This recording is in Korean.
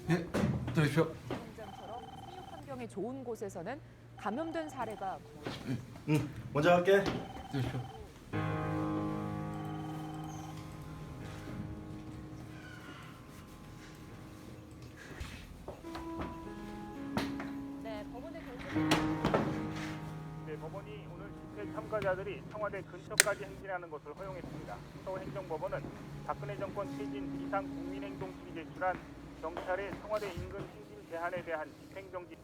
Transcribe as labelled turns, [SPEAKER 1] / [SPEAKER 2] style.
[SPEAKER 1] 예, 들으십시오.
[SPEAKER 2] 공장처럼 생육 환경이 좋은 곳에서는 감염된 사례가 거의
[SPEAKER 3] 응, 먼저 갈게.
[SPEAKER 1] 들으십시오.
[SPEAKER 2] 네, 법원의 결정은
[SPEAKER 4] 네, 법원이 오늘 집회 참가자들이 청와대 근처까지 행진하는 것을 허용했습니다. 서울행정법원은 박근혜 정권 퇴진 비상 국민행동실이 제출한 경찰의 청와대 인근 행진 제한에 대한 집행정지